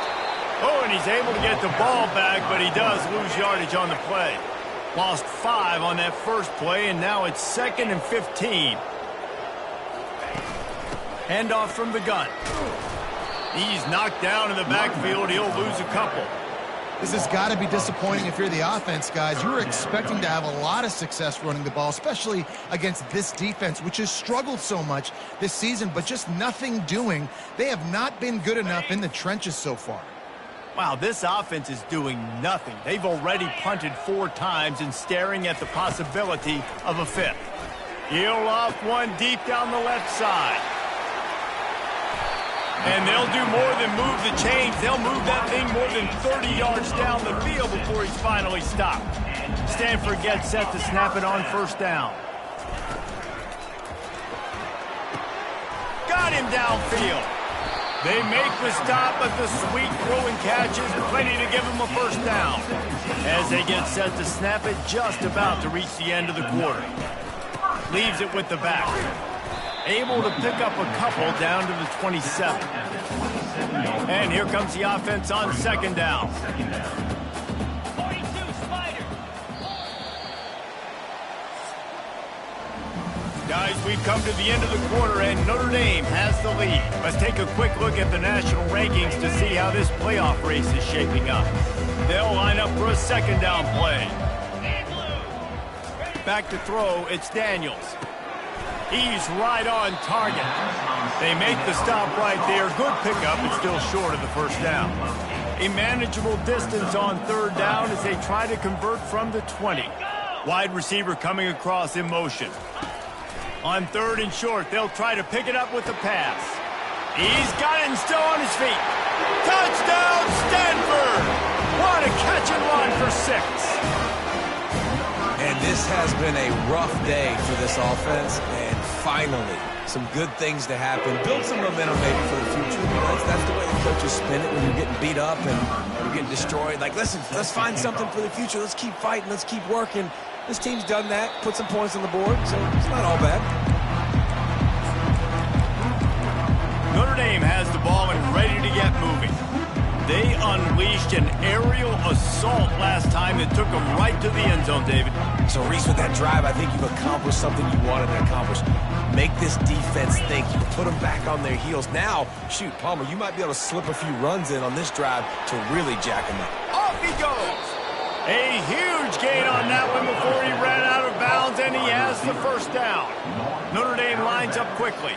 Oh, and he's able to get the ball back, but he does lose yardage on the play. Lost 5 on that first play, and now it's 2nd and 15. Handoff from the gun. He's knocked down in the backfield. He'll lose a couple. This has got to be disappointing if you're the offense, guys. You were expecting to have a lot of success running the ball, especially against this defense, which has struggled so much this season, but just nothing doing. They have not been good enough in the trenches so far. Wow, this offense is doing nothing. They've already punted 4 times and staring at the possibility of a 5th. He'll off one deep down the left side. And they'll do more than move the chains. They'll move that thing more than 30 yards down the field before he's finally stopped. Stanford gets set to snap it on 1st down. Got him downfield. They make the stop, but the sweet throw and catch is plenty to give him a 1st down. As they get set to snap it, just about to reach the end of the quarter. Leaves it with the back. Able to pick up a couple down to the 27. And here comes the offense on 2nd down. Guys, we've come to the end of the quarter, and Notre Dame has the lead. Let's take a quick look at the national rankings to see how this playoff race is shaping up. They'll line up for a 2nd down play. Back to throw, it's Daniels. He's right on target. They make the stop right there. Good pickup, but still short of the 1st down. A manageable distance on 3rd down as they try to convert from the 20. Wide receiver coming across in motion. On 3rd and short, they'll try to pick it up with the pass. He's got it and still on his feet. Touchdown, Stanford! What a catch and run for 6. And this has been a rough day for this offense, and finally, some good things to happen. Build some momentum maybe for the future. That's the way the coaches spin it when you're getting beat up and you're getting destroyed. Like, listen, let's find something for the future. Let's keep fighting. Let's keep working. This team's done that, put some points on the board, so it's not all bad. Notre Dame has the ball and ready to get moving. They unleashed an aerial assault last time that took them right to the end zone, David. So, Reese, with that drive, I think you've accomplished something you wanted to accomplish. Make this defense think. You put them back on their heels. Now, shoot, Palmer, you might be able to slip a few runs in on this drive to really jack them up. Off he goes. A huge gain on that one before he ran out of bounds, and he has the 1st down. Notre Dame lines up quickly.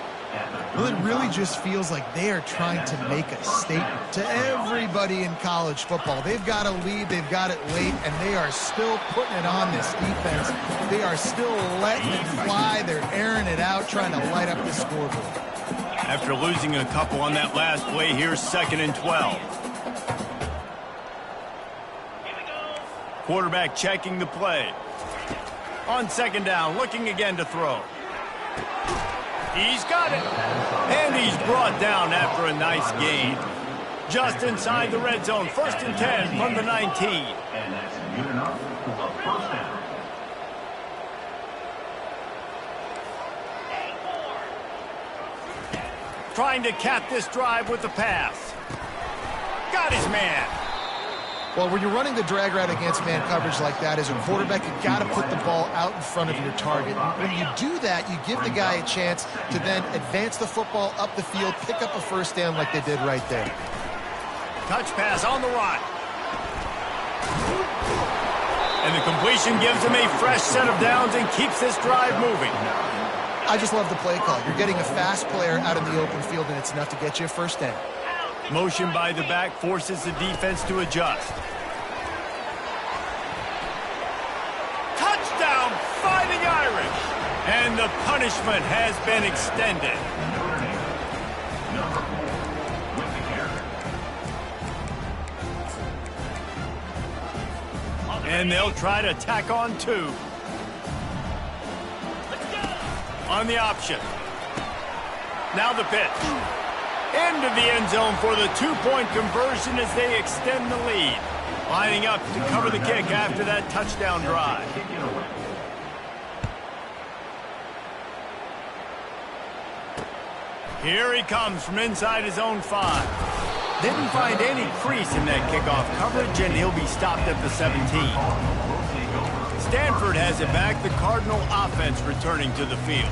Well, it really just feels like they are trying to make a statement to everybody in college football. They've got a lead, they've got it late, and they are still putting it on this defense. They are still letting it fly. They're airing it out, trying to light up the scoreboard. After losing a couple on that last play, here's 2nd and 12. Quarterback checking the play. On 2nd down, looking again to throw. He's got it. And he's brought down after a nice gain. Just inside the red zone. 1st and 10 from the 19. And that's good enough for the 1st down. Trying to cap this drive with the pass. Got his man. Well, when you're running the drag route against man coverage like that, as a quarterback, you've got to put the ball out in front of your target. When you do that, you give the guy a chance to then advance the football up the field, pick up a 1st down like they did right there. Touch pass on the run. And the completion gives him a fresh set of downs and keeps this drive moving. I just love the play call. You're getting a fast player out in the open field, and it's enough to get you a 1st down. Motion by the back forces the defense to adjust. Touchdown, Fighting Irish! And the punishment has been extended. And they'll try to tack on 2. On the option. Now the pitch. Into the end zone for the 2-point conversion as they extend the lead. Lining up to cover the kick after that touchdown drive. Here he comes from inside his own 5. Didn't find any crease in that kickoff coverage, and he'll be stopped at the 17. Stanford has it back. The Cardinal offense returning to the field.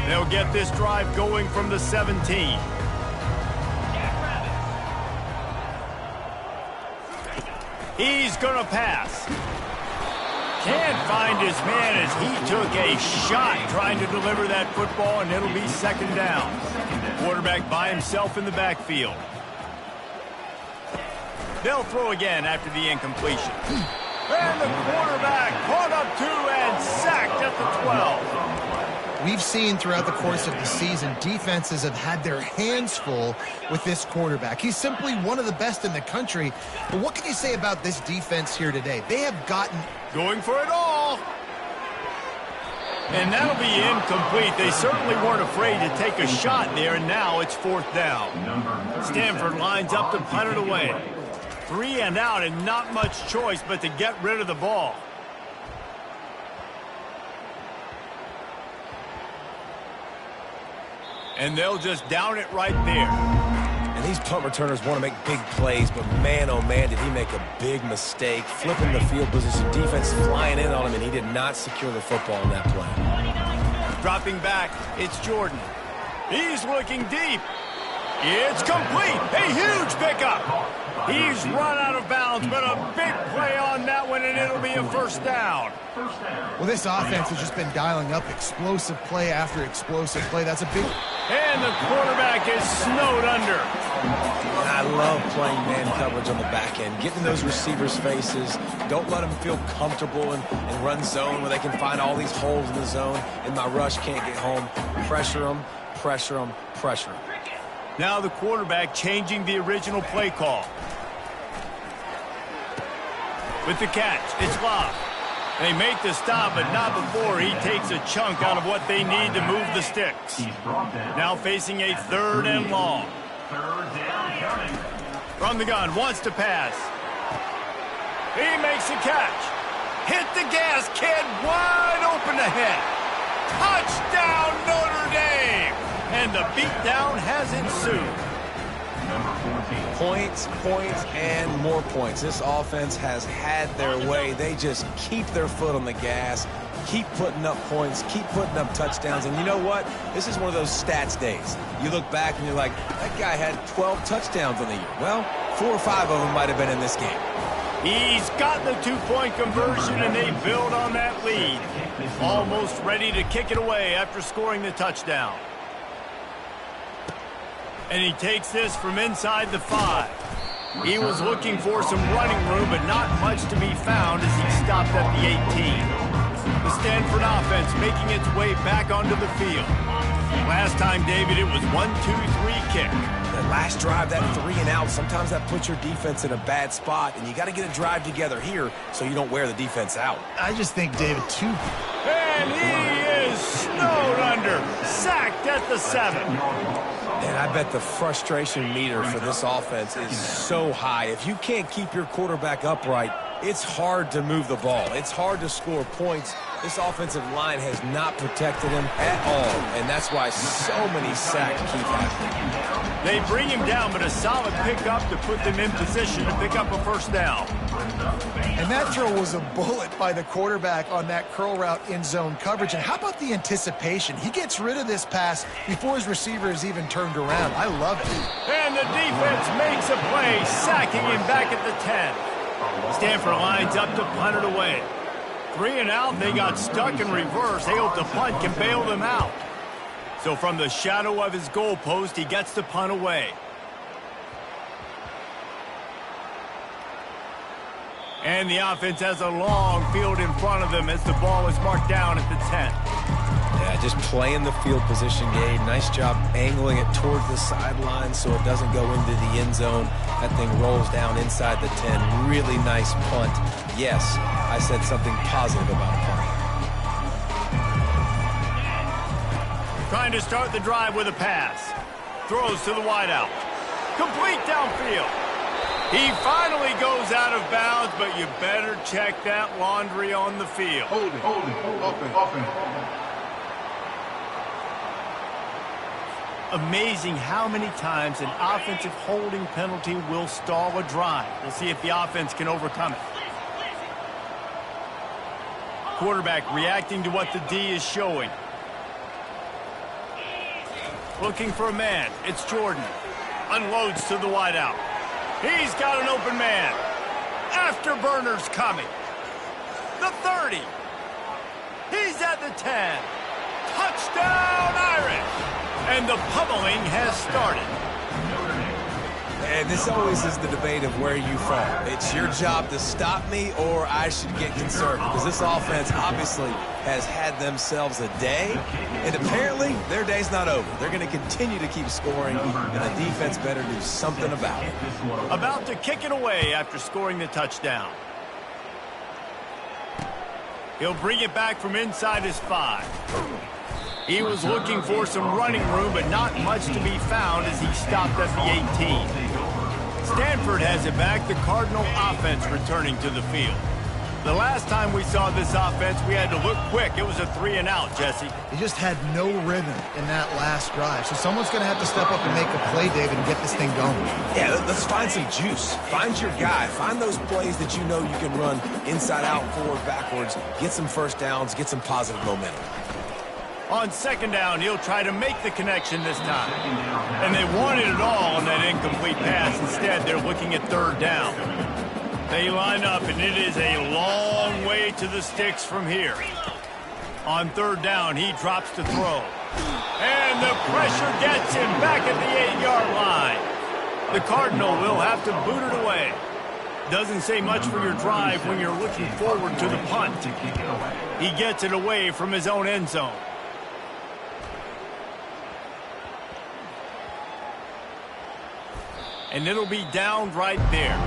They'll get this drive going from the 17. He's going to pass. Can't find his man as he took a shot trying to deliver that football, and it'll be second down. Quarterback by himself in the backfield. They'll throw again after the incompletion. And the quarterback caught up to and sacked at the 12. We've seen throughout the course of the season, defenses have had their hands full with this quarterback. He's simply one of the best in the country. But what can you say about this defense here today? They have gotten... Going for it all. And that'll be incomplete. They certainly weren't afraid to take a shot there, and now it's fourth down. Stanford lines up to punt it away. 3 and out, and not much choice but to get rid of the ball. And they'll just down it right there. And these punt returners want to make big plays, but man, oh man, did he make a big mistake. Flipping the field position, defense flying in on him, and he did not secure the football in that play. Dropping back, it's Jordan. He's looking deep. It's complete. A huge pickup. He's run out of bounds, but a big play on that one, and it'll be a first down. Well, this offense has just been dialing up explosive play after explosive play. That's a big... And the quarterback is snowed under. I love playing man coverage on the back end, getting those receivers' faces. Don't let them feel comfortable and run zone where they can find all these holes in the zone, and my rush can't get home. Pressure them, pressure them, pressure them. Now the quarterback changing the original play call. With the catch, it's Love. They make the stop, but not before he takes a chunk out of what they need to move the sticks. Now facing a 3rd and long. From the gun, wants to pass. He makes a catch. Hit the gas, kid, wide open ahead. Touchdown, Notre Dame! And the beatdown has ensued. Points, points, and more points. This offense has had their way. They just keep their foot on the gas, keep putting up points, keep putting up touchdowns. And you know what? This is one of those stats days. You look back and you're like, that guy had 12 touchdowns on the year. Well, 4 or 5 of them might have been in this game. He's got the 2-point conversion, and they build on that lead. Almost ready to kick it away after scoring the touchdown. And he takes this from inside the 5. He was looking for some running room, but not much to be found as he stopped at the 18. The Stanford offense making its way back onto the field. Last time, David, it was 1-2-3 kick. That last drive, that 3 and out, sometimes that puts your defense in a bad spot, and you got to get a drive together here so you don't wear the defense out. I just think, David, too... And he is snowed under, sacked at the 7. And I bet the frustration meter for this offense is so high. If you can't keep your quarterback upright, it's hard to move the ball. It's hard to score points. This offensive line has not protected him at all, and that's why so many sacks keep happening. They bring him down, but a solid pickup to put them in position to pick up a first down. And that throw was a bullet by the quarterback on that curl route in zone coverage. And how about the anticipation? He gets rid of this pass before his receiver is even turned around. I love it. And the defense makes a play, sacking him back at the 10. Stanford lines up to punt it away. 3 and out, they got stuck in reverse. They hope the punt can bail them out. So from the shadow of his goalpost, he gets the punt away. And the offense has a long field in front of them as the ball is marked down at the 10. Yeah, just playing the field position, Gabe. Nice job angling it towards the sideline so it doesn't go into the end zone. That thing rolls down inside the 10. Really nice punt. Yes, I said something positive about a punt. Trying to start the drive with a pass. Throws to the wideout. Complete downfield. He finally goes out of bounds, but you better check that laundry on the field. Hold it, open. Amazing how many times an offensive holding penalty will stall a drive. We'll see if the offense can overcome it. Quarterback reacting to what the D is showing. Looking for a man. It's Jordan. Unloads to the wideout. He's got an open man. Afterburner's coming. The 30. He's at the 10. Touchdown, Irish. And the pummeling has started. And this always is the debate of where you fall. It's your job to stop me, or I should get concerned, because this offense obviously has had themselves a day, and apparently their day's not over. They're going to continue to keep scoring, and the defense better do something about it. About to kick it away after scoring the touchdown. He'll bring it back from inside his 5. He was looking for some running room, but not much to be found as he stopped at the 18. Stanford has it back, the Cardinal offense returning to the field. The last time we saw this offense, we had to look quick. It was a 3-and-out, Jesse. He just had no rhythm in that last drive. So someone's going to have to step up and make a play, David, and get this thing going. Yeah, let's find some juice. Find your guy. Find those plays that you know you can run inside out, forward, backwards. Get some first downs. Get some positive momentum. On second down, he'll try to make the connection this time. And they wanted it all on that incomplete pass. Instead, they're looking at third down. They line up, and it is a long way to the sticks from here. On third down, he drops to throw. And the pressure gets him back at the 8-yard line. The Cardinal will have to boot it away. Doesn't say much for your drive when you're looking forward to the punt. He gets it away from his own end zone. And it'll be down right there.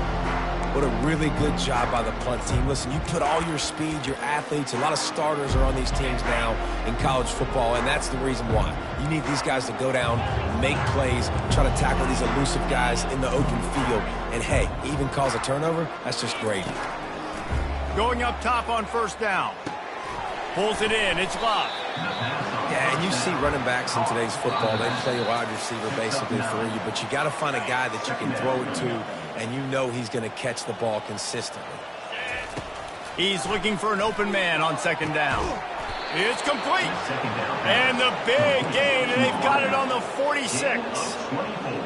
What a really good job by the punt team. Listen, you put all your speed, your athletes, a lot of starters are on these teams now in college football, and that's the reason why. You need these guys to go down, make plays, try to tackle these elusive guys in the open field, and hey, even cause a turnover, that's just great. Going up top on first down. Pulls it in, it's locked. Yeah, and you see running backs in today's football, they play a wide receiver basically for you, but you got to find a guy that you can throw it to, and you know he's going to catch the ball consistently. He's looking for an open man on second down. It's complete. And the big gain, and they've got it on the 46.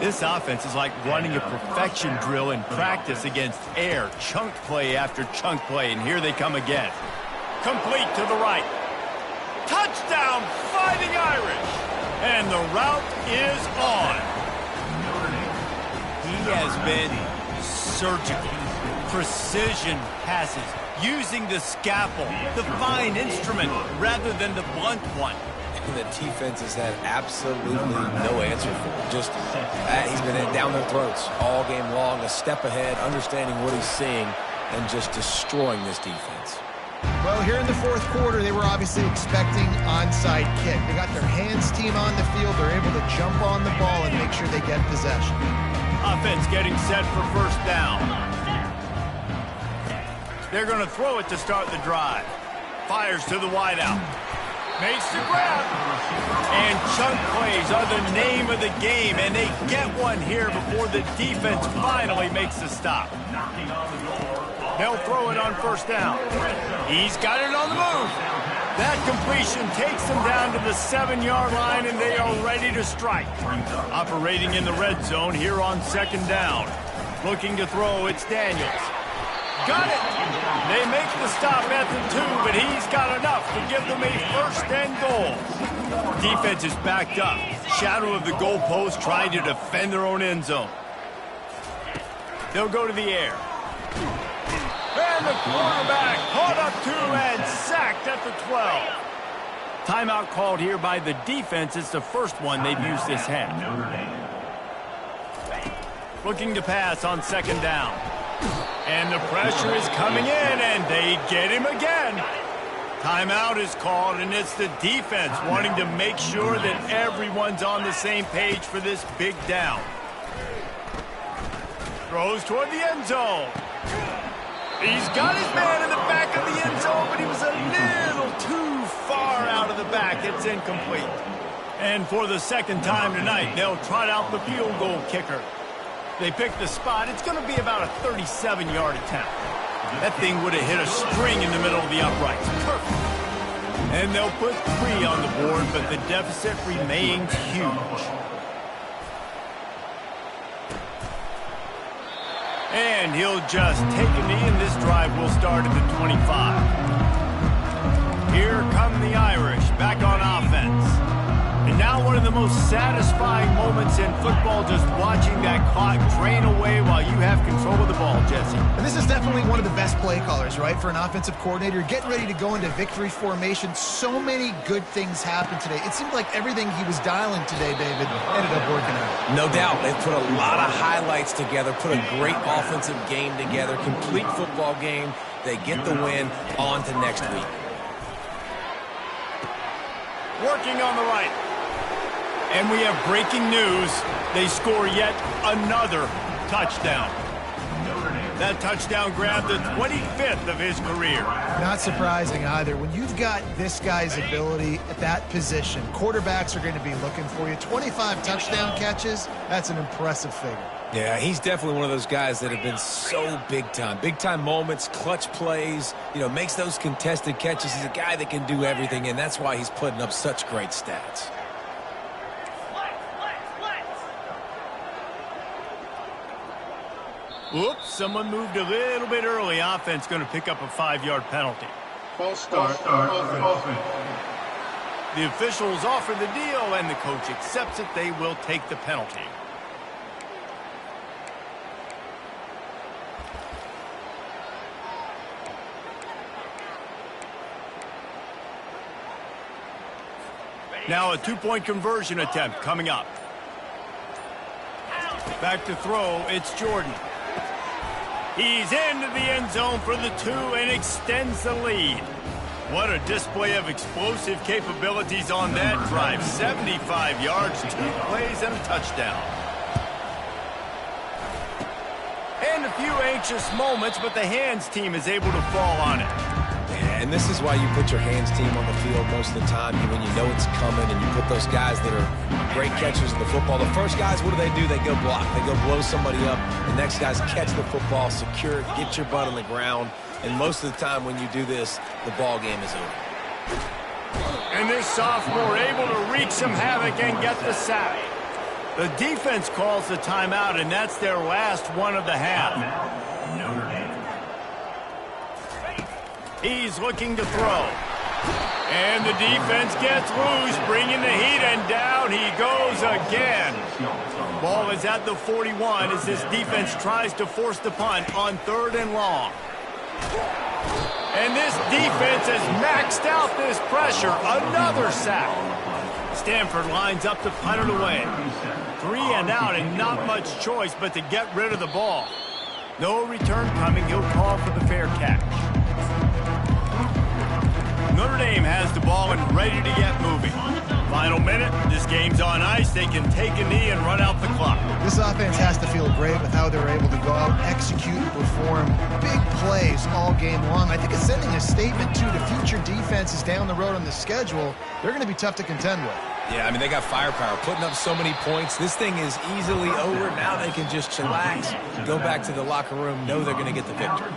This offense is like running a perfection drill in practice against air, chunk play after chunk play, and here they come again. Complete to the right. Touchdown, Fighting Irish. And the route is on. He has been surgical. Precision passes. Using the scalpel, the fine instrument, rather than the blunt one. And the defense has had absolutely no answer for it. Just, he's been down their throats all game long, a step ahead, understanding what he's seeing, and just destroying this defense. Well, here in the fourth quarter, they were obviously expecting onside kick. They got their hands team on the field. They're able to jump on the ball and make sure they get possession. Offense getting set for first down. They're going to throw it to start the drive. Fires to the wideout. Makes the grab. And chunk plays are the name of the game, and they get one here before the defense finally makes the stop. They'll throw it on first down. He's got it on the move. That completion takes them down to the 7-yard line, and they are ready to strike. Operating in the red zone here on second down. Looking to throw, it's Daniels. Got it. They make the stop at the 2, but he's got enough to give them a first and goal. Defense is backed up. Shadow of the goalpost trying to defend their own end zone. They'll go to the air. And the quarterback caught up to and sacked at the 12. Timeout called here by the defense. It's the first one they've used this half. Looking to pass on second down. And the pressure is coming in, and they get him again. Timeout is called, and it's the defense wanting to make sure that everyone's on the same page for this big down. Throws toward the end zone. He's got his man in the back of the end zone, but he was a little too far out of the back. It's incomplete. And for the second time tonight, they'll trot out the field goal kicker. They pick the spot. It's going to be about a 37-yard attempt. That thing would have hit a string in the middle of the uprights. Perfect. And they'll put 3 on the board, but the deficit remains huge. And he'll just take a knee, and this drive will start at the 25. Here come the Irish, back on offense. And now one of the most satisfying moments in football, just watching that clock drain away while you have control of the ball, Jesse. And this is definitely one of the best play callers, right, for an offensive coordinator. Getting ready to go into victory formation. So many good things happened today. It seemed like everything he was dialing today, David, ended up working out. No doubt. They've put a lot of highlights together, put a great offensive game together, complete football game. They get the win. On to next week. Working on the right. And we have breaking news. They score yet another touchdown. That touchdown grabbed the 25th of his career. Not surprising either. When you've got this guy's ability at that position, quarterbacks are going to be looking for you. 25 touchdown catches, that's an impressive figure. Yeah, he's definitely one of those guys that have been so big time. Big time moments, clutch plays, makes those contested catches. He's a guy that can do everything, and that's why he's putting up such great stats. Oops, someone moved a little bit early. Offense going to pick up a 5-yard penalty. False start. Offense. The officials offer the deal, and the coach accepts it. They will take the penalty. Now a 2-point conversion attempt coming up. Back to throw, it's Jordan. He's into the end zone for the 2 and extends the lead. What a display of explosive capabilities on that drive. 75 yards, 2 plays, and a touchdown. And a few anxious moments, but the hands team is able to fall on it. And this is why you put your hands team on the field most of the time when you know it's coming, and you put those guys that are great catchers of the football. The first guys, what do? They go block. They go blow somebody up. The next guys catch the football, secure it, get your butt on the ground. And most of the time when you do this, the ball game is over. And this sophomore able to wreak some havoc and get the sack. The defense calls the timeout, and that's their last one of the half. Notre Dame. He's looking to throw. And the defense gets loose, bringing the heat, and down he goes again. Ball is at the 41 as this defense tries to force the punt on 3rd and long. And this defense has maxed out this pressure. Another sack. Stanford lines up to punt it away. 3 and out, and not much choice but to get rid of the ball. No return coming. He'll call for the fair catch. Notre Dame has the ball and ready to get moving. Final minute. This game's on ice. They can take a knee and run out the clock. This offense has to feel great with how they're able to go out, execute, and perform big plays all game long. I think it's sending a statement, too, to future defenses down the road on the schedule. They're going to be tough to contend with. Yeah, they got firepower, putting up so many points. This thing is easily over. Now they can just chillax, go back to the locker room, know they're going to get the victory.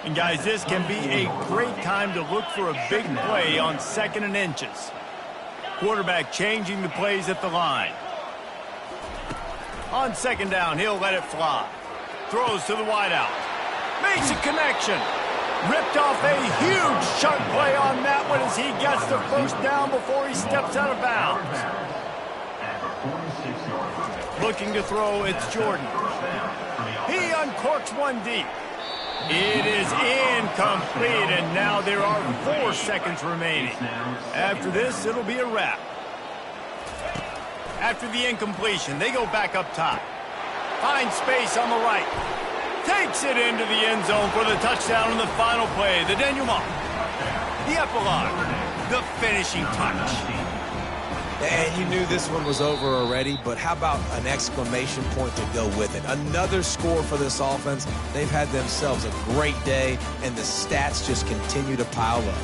And, guys, this can be a great time to look for a big play on 2nd and inches. Quarterback changing the plays at the line. On 2nd down, he'll let it fly. Throws to the wideout. Makes a connection. Ripped off a huge chunk play on that one as he gets the first down before he steps out of bounds. Looking to throw, it's Jordan. He uncorks one deep. It is incomplete, and now there are 4 seconds remaining. After this, it'll be a wrap. After the incompletion, they go back up top. Finds space on the right. Takes it into the end zone for the touchdown on the final play. The denouement. The epilogue. The finishing touch. And you knew this one was over already, but how about an exclamation point to go with it? Another score for this offense. They've had themselves a great day, and the stats just continue to pile up.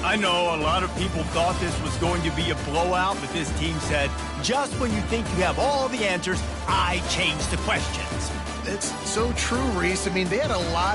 I know a lot of people thought this was going to be a blowout, but this team said, just when you think you have all the answers, I change the questions. It's so true, Reese. I mean, they had a lot